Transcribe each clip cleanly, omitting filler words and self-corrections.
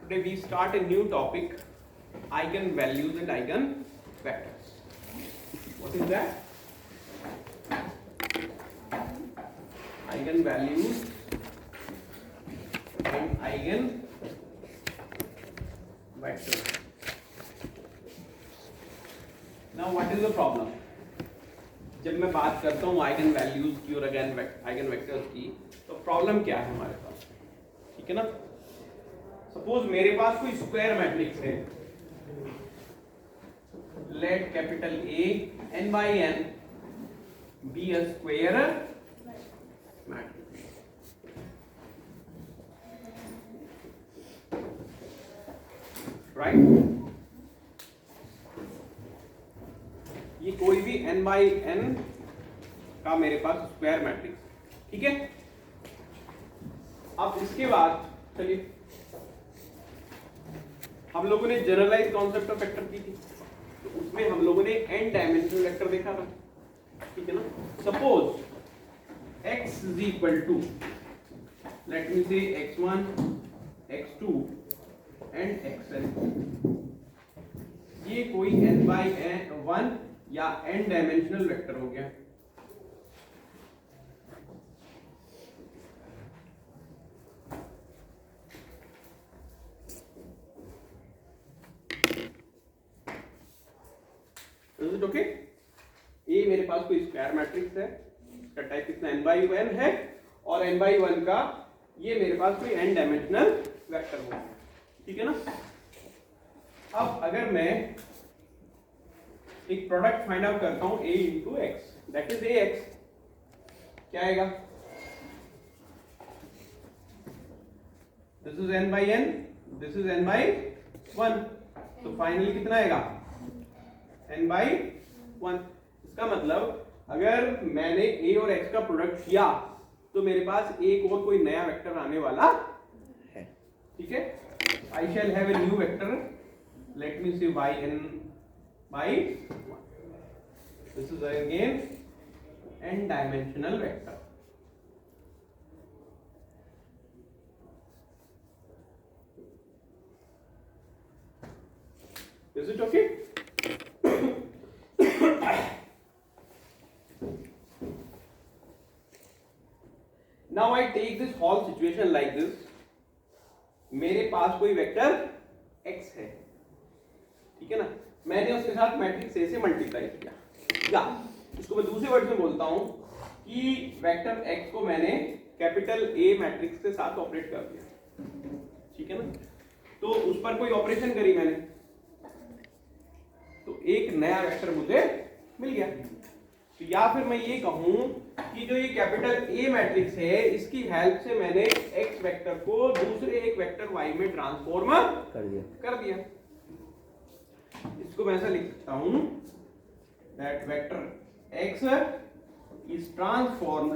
Today we start a new topic, eigenvalues and eigenvectors. What is that? Eigenvalues and eigenvectors. Now what is the problem? जब मैं बात करता हूँ eigen values की और eigen vectors की, तो प्रॉब्लम क्या है हमारे पास? ठीक है ना, सपोज मेरे पास कोई स्क्वायर मैट्रिक्स है, let capital A n by n be a square matrix, right? ये कोई भी n by n का मेरे पास स्क्वायर मैट्रिक्स, ठीक है? अब इसके बाद चलिए हम लोगों ने जनरलाइज कॉन्सेप्ट ऑफ वेक्टर की थी, तो उसमें हम लोगों ने n डायमेंशनल वेक्टर देखा था, ठीक है ना? Suppose x is equal to, let me say x1, x2 and xn, ये कोई n by n या n डायमेंशनल वेक्टर हो गया। ओके, ये मेरे पास कोई स्क्वायर मैट्रिक्स है, इसका टाइप कितना n by n है, और n by 1 का ये मेरे पास कोई n डायमेंशनल वेक्टर होगा, ठीक है ना? अब अगर मैं एक प्रोडक्ट फाइंड आउट करता हूं a into x, that is ax, क्या आएगा? This is n by n, this is n by 1, तो फाइनली कितना आएगा? n by 1। इसका मतलब अगर मैंने a और x का प्रोडक्ट किया तो मेरे पास एक और कोई नया वेक्टर आने वाला है, ठीक है? I shall have a new vector, let me say yn by 1. This is again n dimensional vector. Is it okay? Now I take this whole situation like this. मेरे पास कोई वेक्टर x है, ठीक है ना? मैंने उसके साथ मैट्रिक्स A से मल्टीप्लाई किया, या इसको मैं दूसरे वर्ड में बोलता हूं कि वेक्टर x को मैंने कैपिटल A मैट्रिक्स के साथ ऑपरेट कर दिया, ठीक है ना? तो उस पर कोई ऑपरेशन करी मैंने, तो एक नया वेक्टर मुझे मिल गया। तो या फिर मैं ये कहूं कि जो ये कैपिटल A मैट्रिक्स है, इसकी हेल्प से मैंने x वेक्टर को दूसरे एक वेक्टर y में ट्रांसफॉर्म कर दिया। इसको मैं ऐसा लिख सकता हूं, that vector x is transformed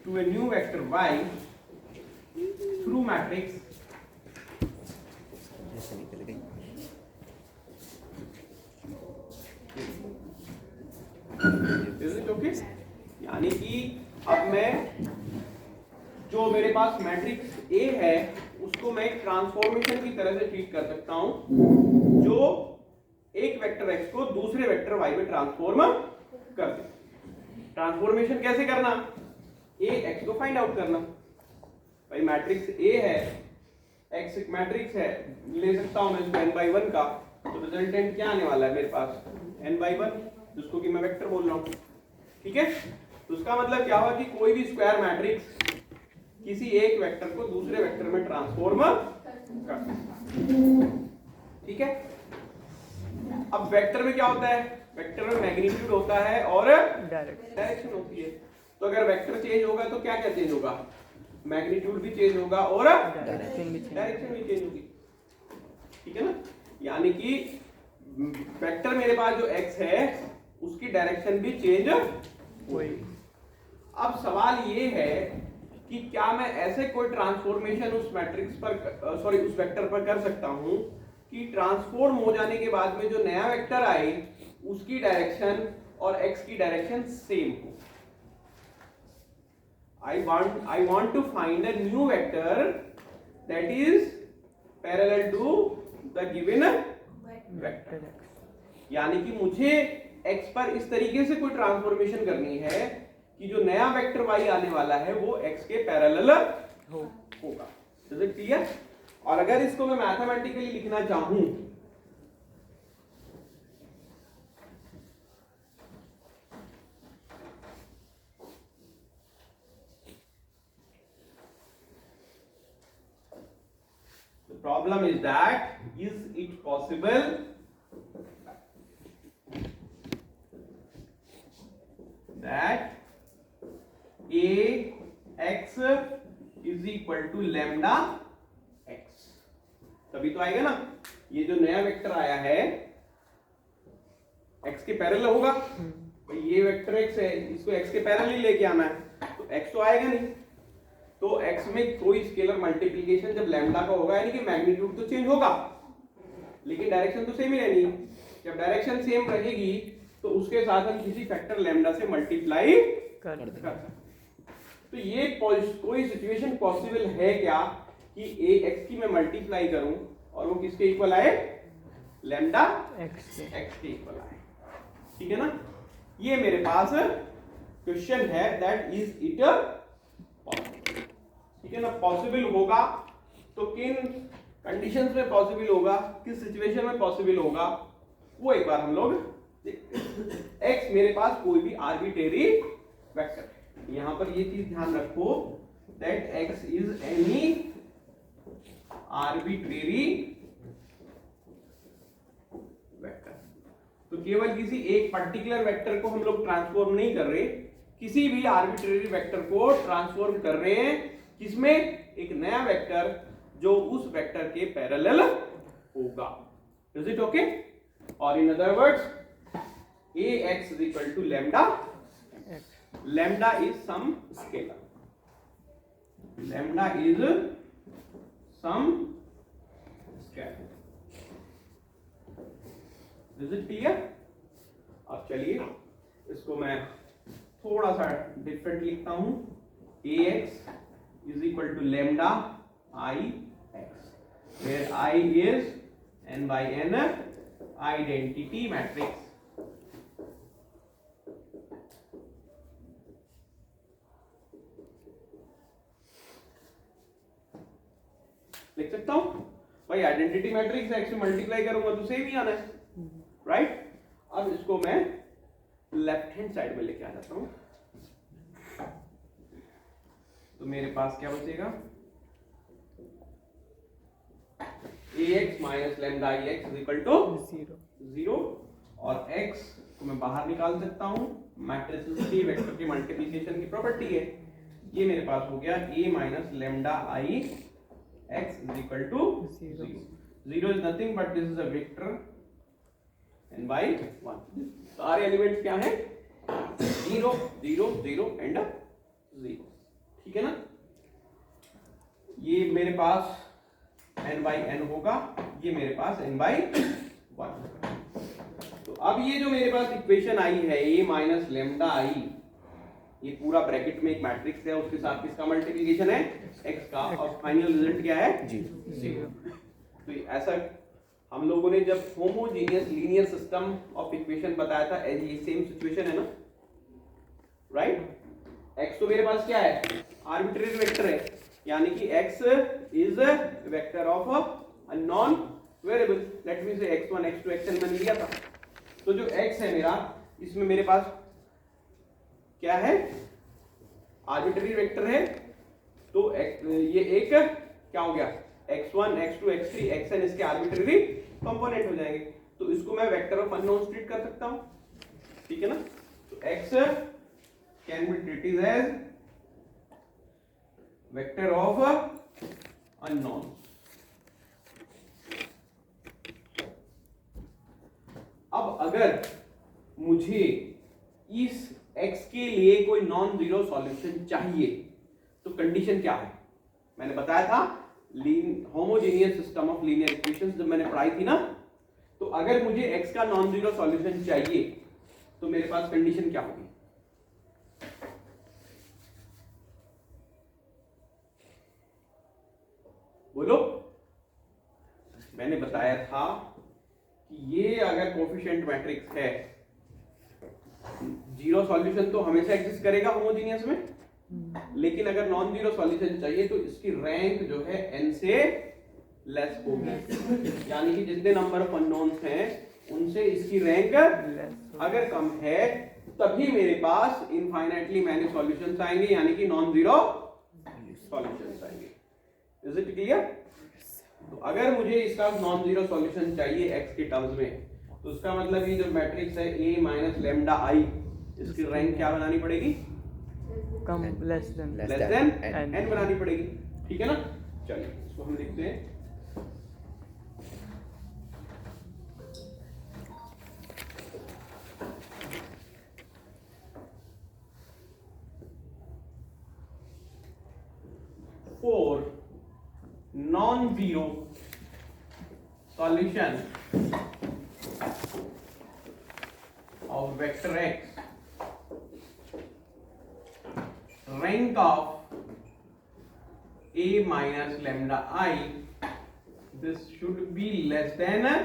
to a new vector y through matrix okay. यानी कि अब मैं जो मेरे पास मैट्रिक्स A है उसको मैं एक ट्रांसफॉर्मेशन की तरह से ट्रीट कर सकता हूं, जो एक वेक्टर x को दूसरे वेक्टर y में ट्रांसफॉर्म कर दे। ट्रांसफॉर्मेशन कैसे करना? A x को फाइंड आउट करना। भाई मैट्रिक्स A है, x एक मैट्रिक्स है, ले सकता हूं मैं इसको n by 1 का, तो रिजल्टेंट क्या आने वाला है मेरे पास? n by 1, जिसको कि मैं वेक्टर बोल रहा हूं, ठीक है? तो उसका मतलब क्या हुआ कि कोई भी स्क्वायर मैट्रिक्स किसी एक वेक्टर को दूसरे वेक्टर में ट्रांसफॉर्म कर सकता है, ठीक है? अब वेक्टर में क्या होता है? वेक्टर में मैग्नीट्यूड होता है और डायरेक्शन होती है। तो अगर वेक्टर चेंज होगा तो क्या क्या चेंज होगा? मैग्नीट्यूड भी चेंज होगा और डायरेक्शन भी चेंज होगी, ठीक है ना? यानी कि वेक्टर मेरे पास जो x है उसकी डायरेक्शन भी चेंज होगी। अब सवाल ये है कि क्या मैं ऐसे कोई ट्रांसफॉर्मेशन उस मैट्रिक्स पर उस वेक्टर पर कर सकता हूं कि ट्रांसफॉर्म हो जाने के बाद में जो नया वेक्टर आए उसकी डायरेक्शन और x की डायरेक्शन सेम हो। I want to find a new vector that is parallel to the given vector. यानी कि मुझे x पर इस तरीके से कोई ट्रांसफॉर्मेशन करनी है कि जो नया वेक्टर y आने वाला है वो x के पैरेलल होगा. Is it clear? और अगर इसको मैं मैथमेटिकली लिखना चाहूं the problem is that is it possible that ax is equal to lambda x. तभी तो आएगा ना. ये जो नया वेक्टर आया है x के पैरेलल होगा. भाई ये वेक्टर x है, इसको x के पैरेलल ही लेके आना है तो x तो आएगा नहीं. तो x में कोई स्केलर मल्टीप्लिकेशन जब लैम्डा का होगा यानी कि मैग्नीट्यूड तो चेंज होगा लेकिन डायरेक्शन तो सेम ही रहनी है. जब डायरेक्शन सेम रहेगी तो उसके साथ हम किसी फैक्टर लैम्डा से मल्टीप्लाई कर सकते हैं. तो ये कोई सिचुएशन पॉसिबल है क्या कि ax की मैं मल्टीप्लाई करूं और वो किसके इक्वल आए? लैम्डा x के इक्वल आए. ठीक है ना. ये मेरे पास क्वेश्चन है दैट इज इट पॉसिबल. ठीक है ना. पॉसिबल होगा तो किन कंडीशंस में पॉसिबल होगा, किस सिचुएशन में पॉसिबल होगा वो एक बार हम लोग देखते हैं. x मेरे पास कोई भी आर्बिट्रेरी वेक्टर है. यहां पर ये चीज ध्यान रखो that x is any arbitrary vector. तो केवल किसी एक पर्टिकुलर वेक्टर को हम लोग ट्रांसफॉर्म नहीं कर रहे, किसी भी आर्बिट्रेरी वेक्टर को ट्रांसफॉर्म कर रहे हैं. किसमें? एक नया वेक्टर जो उस वेक्टर के पैरेलल होगा. Is it okay? और in other words ax is equal to lambda. Lambda is some scalar. Lambda is some scalar. Is it clear? अब चलिए इसको मैं थोड़ा सा डिफरेंट लिखता हूं. ax is equal to lambda I x, where I is n by n identity matrix. लिख सकता हूं भाई. आइडेंटिटी मैट्रिक्स x से मल्टीप्लाई करूंगा तो सेम ही आना है. राइट. अब इसको मैं लेफ्ट हैंड साइड में लेके आ जाता हूं तो मेरे पास क्या बचेगा? ax minus lambda ix is equal to 0 और x को मैं बाहर निकाल सकता हूं. मैट्रिसेस की वेक्टर के मल्टीप्लिकेशन की प्रॉपर्टी है. ये मेरे पास हो गया a minus lambda i x is equal to 0. 0 is nothing but this is a vector n by 1. सारे एलिमेंट्स क्या हैं? 0 0 0 एंड 0. ठीक है ना. ये मेरे पास n by n होगा, ये मेरे पास n by 1. तो अब ये जो मेरे पास इक्वेशन आई है a माइनस लेम्डा i, ये पूरा ब्रैकेट में एक मैट्रिक्स है, उसके साथ किसका मल्टीप्लिकेशन है? x का. और फाइनल रिजल्ट क्या है? 0. तो ऐसा हम लोगों ने जब homogeneous linear system of equation बताया था, ये सेम सिचुएशन है ना. राइट. x तो मेरे पास क्या है? आर्बिट्रेरी वेक्टर है, यानी कि x is a vector of a non variable. Let me से x1 x2 xn मैंने लिया था. तो जो x है मेरा, इसमें मेरे पास क्या है? आर्बिट्रेरी वेक्टर है. तो ये एक क्या हो गया? x1 x2 x3 xn इसके आर्बिट्रेरी कंपोनेंट हो जाएंगे. तो इसको मैं वेक्टर ऑफ अननोन ट्रीट कर सकता हूं. ठीक है ना. तो x can be treated as vector of unknown. अब अगर मुझे इस x के लिए कोई नॉन जीरो सॉल्यूशन चाहिए तो कंडीशन क्या है? मैंने बताया था homogeneous system of linear equations जब मैंने पढ़ाई थी ना. तो अगर मुझे x का नॉन जीरो सॉल्यूशन चाहिए तो मेरे पास कंडीशन क्या होगी? बोलो। मैंने बताया था कि ये अगर कोफिशिएंट मैट्रिक्स है, जीरो सॉल्यूशन तो हमेशा एग्जिस्ट करेगा होमोजेनियस में, लेकिन अगर नॉन जीरो सॉल्यूशन चाहिए तो इसकी रैंक जो है n से लेस होगी। यानी कि जितने नंबर ऑफ अननोन्स हैं उनसे इसकी रैंक अगर कम है तभी मेरे पास इनफाइनाइटली मैनी सॉल्यूशंस आएंगे, यानी कि नॉन जीरो सॉल्यूशंस आएंगे। Is it clear? तो अगर मुझे इसका नॉन जीरो सॉल्यूशन चाहिए x के टर्म्स में, तो उसका मतलब ये जो मैट्रिक्स है a माइनस लेमडा i, इसकी रैंक क्या बनानी पड़ेगी? कम, लेस देन n बनानी पड़ेगी। ठीक है ना? चलिए इसको हम लिखते हैं। For non-zero solution of vector x, rank of a minus lambda I, this should be less than n.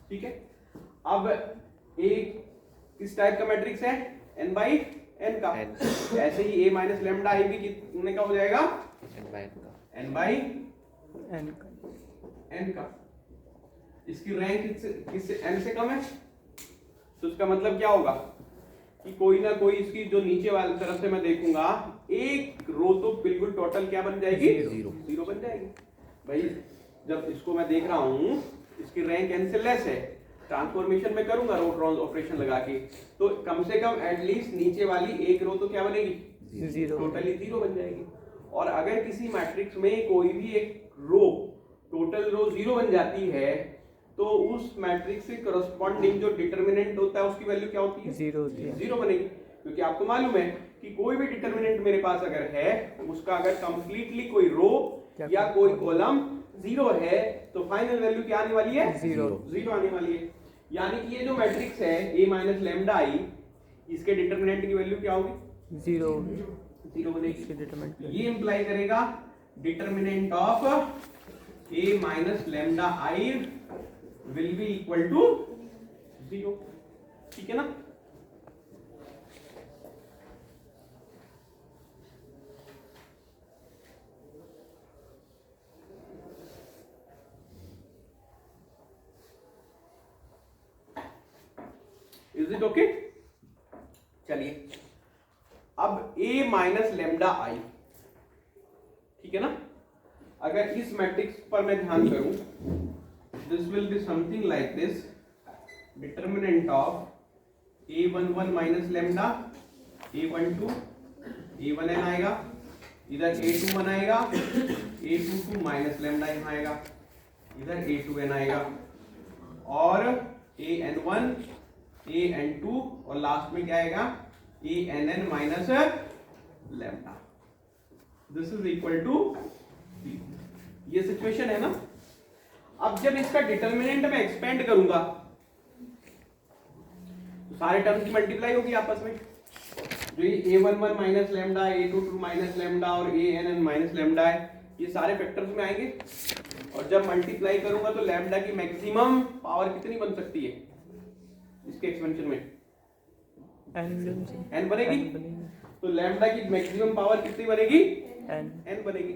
ठीक है? अब एक किस टाइप का मैट्रिक्स है? n बाई n का। ऐसे ही a माइनस लेमडा i भी कितने का हो जाएगा? n बाई n का। इसकी रैंक किससे n से कम है, तो इसका मतलब क्या होगा कि कोई ना कोई इसकी जो नीचे वाली तरफ से मैं देखूंगा, एक रो तो बिल्कुल टोटल क्या बन जाएगी? जीरो बन जाएगी। भाई जब इसको मैं देख रहा हूं इसकी रैंक n से लेस है, ट्रांसफॉर्मेशन में करूंगा रो क्रॉस ऑपरेशन लगा के, तो कम से कम एटलीस्ट नीचे वाली एक रो तो क्या बनेगी? जीरो, टोटली जीरो बन जाएगी। और अगर किसी मैट्रिक्स में कोई भी एक रो टोटल रो जीरो बन जाती है, तो उस मैट्रिक्स से करस्पॉन्डिंग जो डिटरमिनेंट होता है उसकी वैल्यू क्या होती है? जीरो होती है। जीरो बनेगी, क्योंकि आपको मालूम है कि कोई भी डिटरमिनेंट मेरे पास अगर है, उसका अगर कंप्लीटली कोई रो या कोई कॉलम जीरो है, तो फाइनल वैल्यू क्या आने वाली है? जीरो आने वाली है। यानी कि ये जो मैट्रिक्स है a माइनस लेमडा i, इसके डिटरमिनेंट की वैल्यू क्या होगी? जीरो बनेगी। ये इंप्लाई करेगा determinant of a minus lambda i will be equal to zero. ठीक है ना? Is it okay? चलिए अब a माइनस लेमडा i, ठीक है ना? अगर इस मैट्रिक्स पर मैं ध्यान करूं, this will be something like this, determinant of a11 minus lambda, a12, a1n आएगा, इधर a21 आएगा, a22 माइनस लेमडा यहाँ आएगा, इधर a2n आएगा, और an1, an2, और लास्ट में क्या आएगा? ann minus lambda. This is equal to, ये सिचुएशन है ना? अब जब इसका डिटरमिनेंट में एक्सपेंड करूंगा तो सारे टर्म्स की मल्टीप्लाई होगी आपस में, जो ये a11 minus lambda, a22 minus lambda और ann माइनस लेमडा है, ये सारे फैक्टर्स में आएंगे। और जब मल्टीप्लाई करूंगा तो लेमडा की मैक्सिमम पावर कितनी बन सकती है इसके एक्सपेंशन में? n बनेगी। तो लेमडा की मैक्सिमम पावर कितनी बनेगी? n बनेगी।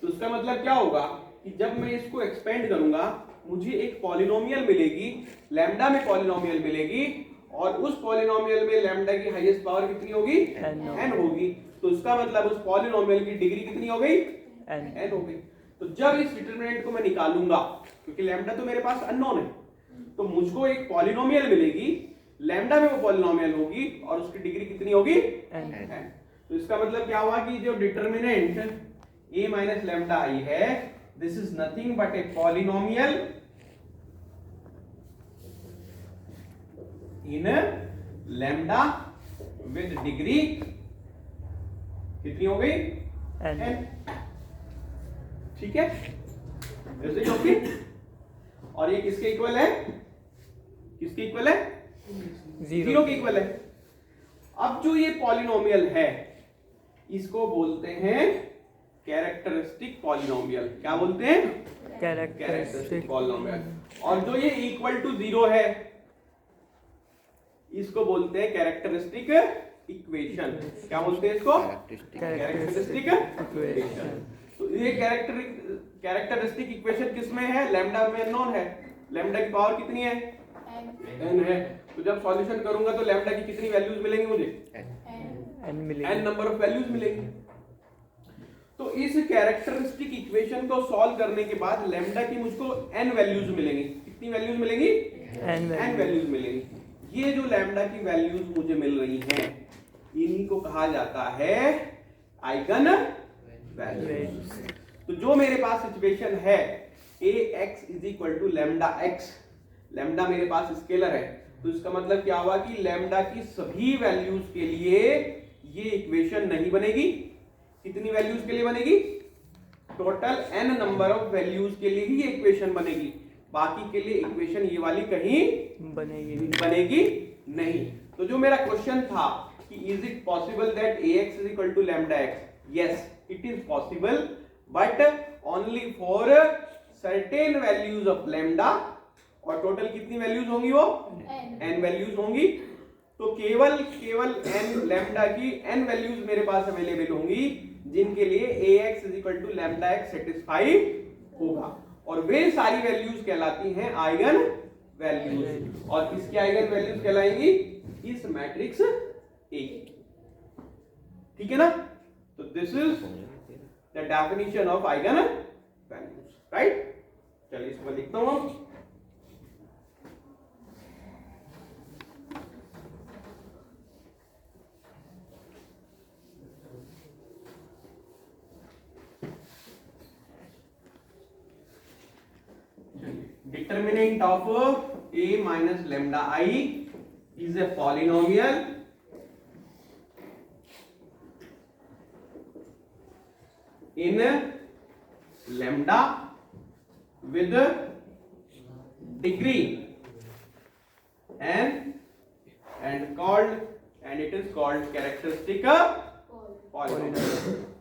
तो उसका मतलब क्या होगा कि जब मैं इसको एक्सपेंड करूंगा मुझे एक पॉलिनोमियल मिलेगी, लेमडा में पॉलिनोमियल मिलेगी, और उस पॉलिनोमियल में लेमडा की हाईएस्ट पावर कितनी होगी? n होगी। तो इसका मतलब उस पॉलिनोमियल की डिग्री कितनी हो गई? n हो गई। तो जब इस डिटरमिनेंट को मैं निकालूंगा, क्योंकि लेमडा तो मेरे पास अननोन है, तो मुझको एक पॉलिनोमियल मिलेगी, लेमडा में वो पॉलिनोमियल होगी और उसकी डिग्री कितनी होगी? n। तो इसका मतलब क्या हुआ कि जो determinant a minus lambda i है, this is nothing but a polynomial in lambda with degree कितनी हो गई? n। ठीक है? Is it okay? और ये किसके इक्वल है? किसके इक्वल है? जीरो के इक्वल है। अब जो ये पॉलिनोमियल है, इसको बोलते हैं कैरेक्टरिस्टिक पॉलिनोमियल। क्या बोलते हैं? Characteristic polynomial. और जो ये इक्वल टू 0 है इसको बोलते हैं कैरेक्टरिस्टिक इक्वेशन। क्या बोलते हैं इसको? Characteristic equation. तो ये कैरेक्टरिस्टिक इक्वेशन किसमें है? लैम्डा में नॉन है। लैम्डा की पावर कितनी है? n है। तो जब सॉल्यूशन करूंगा तो लैम्डा की कितनी वैल्यूज मिलेंगी मुझे? n नंबर ऑफ वैल्यूज मिलेंगी। तो इस कैरेक्टरिस्टिक इक्वेशन को सॉल्व करने के बाद लैम्डा की मुझको n वैल्यूज मिलेंगी। कितनी वैल्यूज मिलेंगी? n वैल्यूज मिलेंगी। ये जो लैम्डा की वैल्यूज मुझे मिल रही हैं इन्हीं को कहा जाता है आइगन वैल्यूज। तो जो मेरे पास सिचुएशन है ax is equal to lambda x, lambda मेरे पास स्केलर है, तो इसका मतलब क्या हुआ कि लैम्डा की सभी वैल्यूज के लिए ये इक्वेशन नहीं बनेगी। कितनी वैल्यूज के लिए बनेगी? Total n number of values के लिए ही ये इक्वेशन बनेगी। बाकी के लिए इक्वेशन ये वाली कहीं बनेगी नहीं। तो जो मेरा क्वेश्चन था कि is it possible that ax is equal to lambda x, yes it is possible but only for certain values of lambda. और टोटल कितनी वैल्यूज होंगी? वो n वैल्यूज होंगी। तो केवल n लैम्डा की n वैल्यूज मेरे पास अवेलेबल होंगी जिनके लिए ax is equal to lambda x satisfy होगा। और वे सारी वैल्यूज कहलाती हैं आइगन वैल्यूज। और इसकी आइगन वैल्यूज कहलाएंगी इस मैट्रिक्स A। ठीक है ना? तो this is the definition of eigen values, right? चलिए इसको मैं लिखता हूं। Determinant of a minus lambda I is a polynomial in lambda with degree and it is called characteristic polynomial.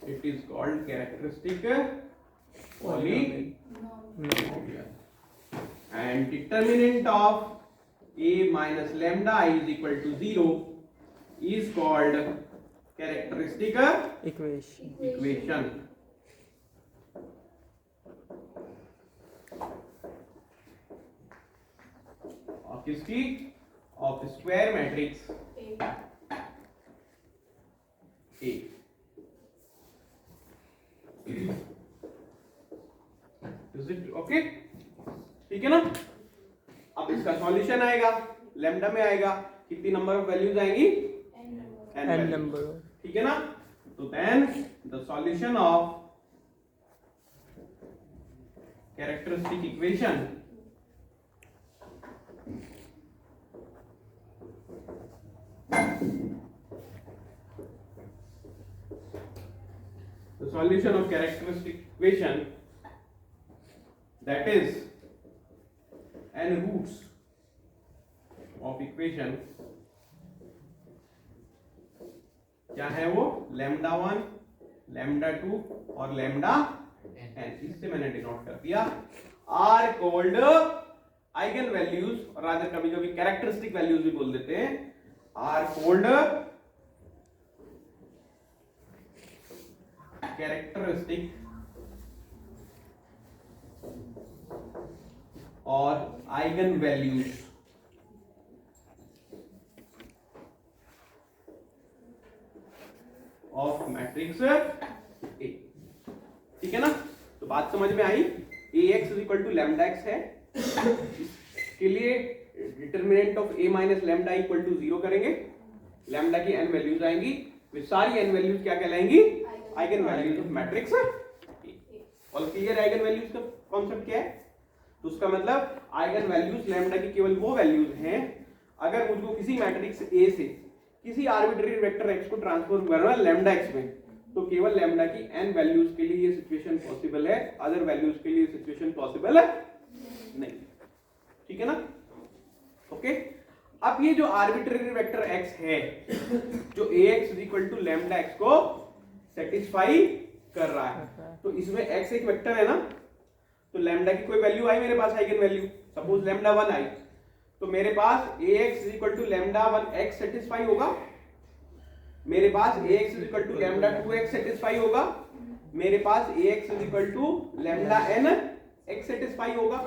It is called characteristic polynomial. And determinant of a minus lambda I is equal to 0 is called characteristic equation. और किसकी? Of square matrix A। Okay, ठीक है ना? अब इसका solution आएगा, lambda में आएगा, कितनी नंबर ऑफ वैल्यूज आएंगी? n number. ठीक है ना? तो then the solution of characteristic equation the solution of characteristic equation, that is n roots of equation, क्या है वो? लैम्डा 1, लैम्डा 2 और लैम्डा n। इससे मैंने डिनोट कर दिया। आर कॉल्ड आइगन वैल्यूज, और रादर कभी कभी कैरेक्टरिस्टिक वैल्यूज भी बोल देते हैं। आर कॉल्ड कैरेक्टरिस्टिक और eigen values of matrix A। ठीक है ना? तो बात समझ में आई? ax is equal to lambda x है, इसके लिए determinant of a minus lambda equal to 0 करेंगे, लैम्डा की n वैल्यूज आएंगी, वे सारी n वैल्यूज क्या कहलाएंगी? Eigen values of matrix A। और क्लियर आइगन वैल्यूज का कॉन्सेप्ट क्या है? तो उसका मतलब आइगन वैल्यूज लैम्डा की केवल वो वैल्यूज हैं अगर मुझको किसी मैट्रिक्स A से किसी आर्बिट्ररी वेक्टर x को ट्रांसफॉर्म करना है लैम्डा x में, तो केवल लैम्डा की n वैल्यूज के लिए ये सिचुएशन पॉसिबल है, अदर वैल्यूज के लिए सिचुएशन पॉसिबल नहीं। ठीक है ना? ओके। अब ये जो आर्बिट्ररी वेक्टर x है, जो ax = लैम्डा x को सेटिस्फाई कर रहा है, तो इसमें x एक वेक्टर है ना, तो लैम्डा की कोई वैल्यू आई मेरे पास, आइगन वैल्यू, सपोज लैम्डा 1 आई, तो मेरे पास ax = लैम्डा 1x सेटिस्फाई होगा, मेरे पास ax = लैम्डा 2x सेटिस्फाई होगा, मेरे पास ax = लैम्डा nx सेटिस्फाई होगा।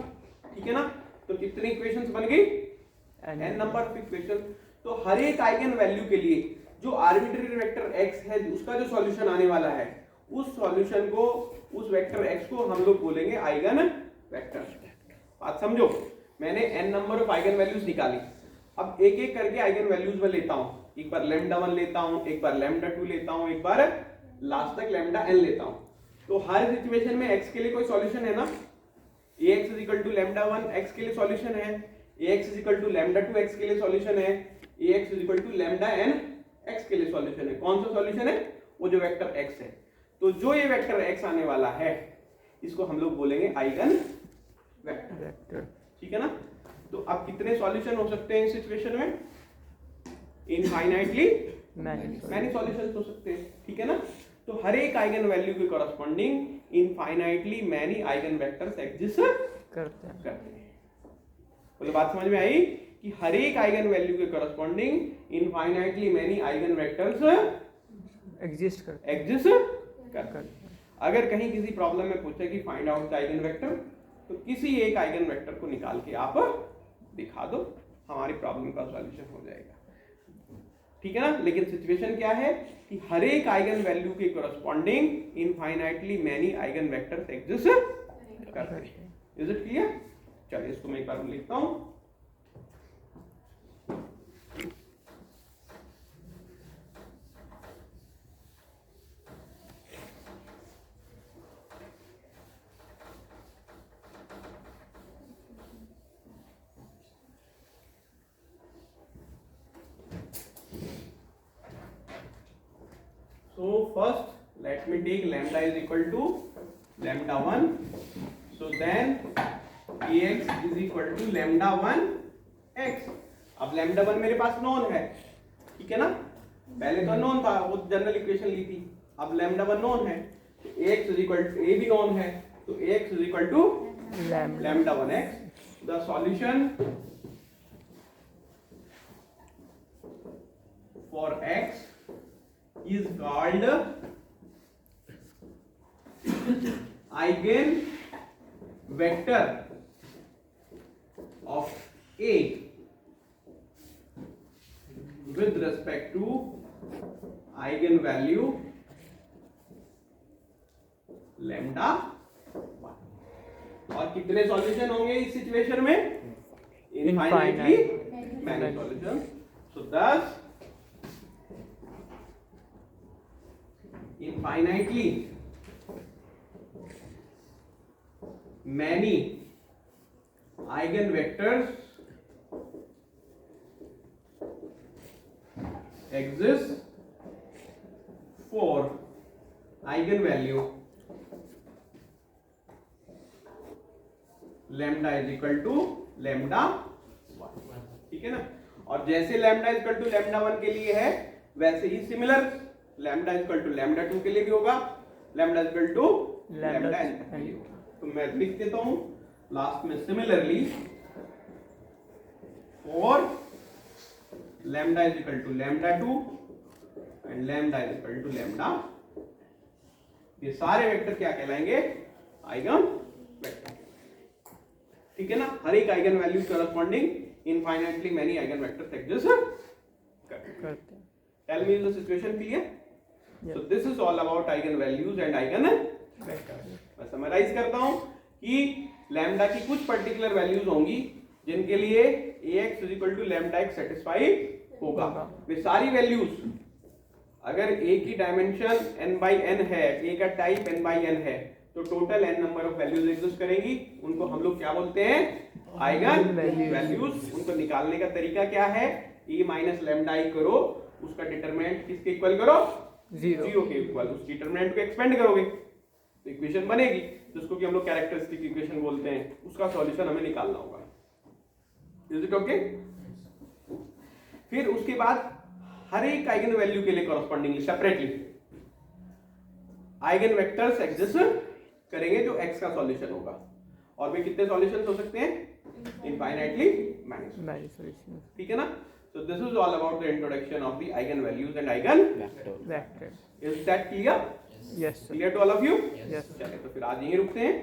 ठीक है ना? तो कितनी इक्वेशंस बन गई? n number of equation. तो हर एक आइगन वैल्यू के लिए जो आर्बिट्ररी वेक्टर x है, उसका जो सॉल्यूशन आने वाला है, उस सॉल्यूशन को, उस वेक्टर x को हम लोग बोलेंगे आइगन वेक्टर। बात समझो, मैंने n number of eigen values निकाली, अब एक एक करके आइगन वैल्यूज में लेता हूं, एक बार लैम्डा 1 लेता हूं, एक बार लैम्डा 2 लेता हूं, एक बार लास्ट तक लैम्डा n लेता हूं। तो हर सिचुएशन में x के लिए कोई सॉल्यूशन है ना, ax = लैम्डा 1 x के लिए सॉल्यूशन है, ax = लैम्डा 2 x के लिए सॉल्यूशन है, ax = लैम्डा n x के लिए सॉल्यूशन है। कौन सा सॉल्यूशन है? वो जो वेक्टर x है। तो जो ये वेक्टर x आने वाला है, इसको हम लोग बोलेंगे आइगन वेक्टर। ठीक है ना? तो अब कितने सॉल्यूशन हो सकते हैं इस सिचुएशन में? इनफाइनाइटली मैनी सॉल्यूशंस हो सकते हैं। ठीक है ना? तो हर एक आइगन वैल्यू के corresponding infinitely many eigen vectors exist करते हैं। बोलो, बात समझ में आई कि हर एक आइगन वैल्यू के corresponding infinitely many eigen vectors exist करते हैं। अगर कहीं किसी प्रॉब्लम में पूछे कि find out the eigen vector, तो किसी एक आइगन वेक्टर को निकाल के आप दिखा दो, हमारी प्रॉब्लम का सॉल्यूशन हो जाएगा। ठीक है ना? लेकिन सिचुएशन क्या है कि हर एक आइगन वैल्यू के corresponding infinitely many eigen vectors exist करते हैं। Is it clear? चलिए इसको मैं एक बार लिखता हूं। So first let me take lambda is equal to lambda 1. So then ax is equal to lambda 1 x. अब lambda 1 मेरे पास नॉन है, ठीक है ना? पहले तो नॉन था, वो जनरल इक्वेशन ली थी। अब lambda 1 नॉन है, तो ax is equal to a भी नॉन है, तो ax is equal to lambda 1 x. The solution for x is called eigen vector of A with respect to eigen value lambda 1। और कितने solution होंगे इस situation में? Infinitely many solution. So thus infinitely many eigenvectors exist for eigenvalue lambda is equal to lambda 1। ठीक है ना? और जैसे lambda is equal to lambda 1 के लिए है, वैसे ही similar lambda equal to lambda 2 के लिए भी होगा, lambda equal to lambda n के लिए होगा। तो मैं लिख देता हूं लास्ट में, similarly for lambda is equal to lambda 2 and lambda is equal to lambda, ये सारे वेक्टर क्या कहलाएंगे? Eigen vector. ठीक है ना? हर एक eigen value corresponding infinitely many eigen vectors exist करते हैं। Tell me is the situation clear? So this is all about eigen values and eigen vectors। मैं समराइज करता हूं कि लैम्डा की कुछ पर्टिकुलर वैल्यूज होंगी जिनके लिए ax = लैम्डा x सेटिस्फाई होगा। वे सारी वैल्यूज, अगर a की डायमेंशन n/n है, a का टाइप n/n है, तो total n number of values exist करेंगी। उनको हम लोग क्या बोलते हैं? Eigen values. उनको निकालने का तरीका क्या है? e - लैम्डा i करो, उसका डिटरमिनेंट किसके इक्वल करो, जीरो। जीरो के इक्वल, उस डिटरमिनेंट को एक्सपेंड करोगे तो इक्वेशन बनेगी, जिसको कि हम लोग कैरेक्टरिस्टिक इक्वेशन बोलते हैं, उसका सॉल्यूशन हमें निकालना होगा। Is it okay? फिर उसके बाद हर एक आइगन वैल्यू के लिए correspondingly separately eigen vectors exist करेंगे जो x का सॉल्यूशन होगा। और वे कितने सॉल्यूशंस हो सकते हैं? Infinitely many solutions. ठीक है ना? So this is all about the introduction of the eigenvalues and vector. is that clear? Yes sir. Clear to all of you? Yes. चलिए तो फिर आज यहीं रुकते हैं।